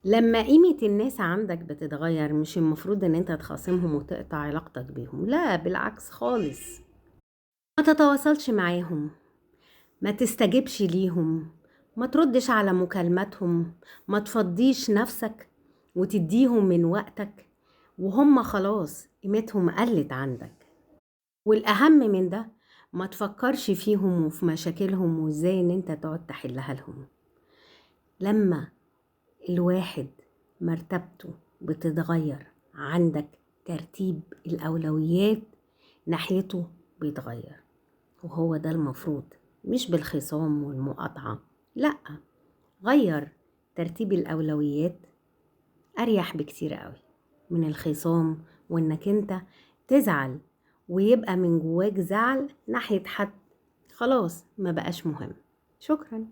لما قيمة الناس عندك بتتغير مش المفروض ان انت تخاصمهم وتقطع علاقتك بيهم، لا بالعكس خالص. ما تتواصلش معاهم، ما تستجبش ليهم، ما تردش على مكالماتهم، ما تفضيش نفسك وتديهم من وقتك وهم خلاص قيمتهم قلت عندك. والأهم من ده، ما تفكرش فيهم وفي مشاكلهم وازاي ان انت تقعد تحلها لهم. لما الواحد مرتبته بتتغير عندك، ترتيب الأولويات ناحيته بيتغير، وهو ده المفروض، مش بالخصام والمقاطعة، لأ. غير ترتيب الأولويات، أريح بكتير قوي من الخصام وإنك أنت تزعل ويبقى من جواك زعل ناحية حد خلاص ما بقاش مهم. شكرا.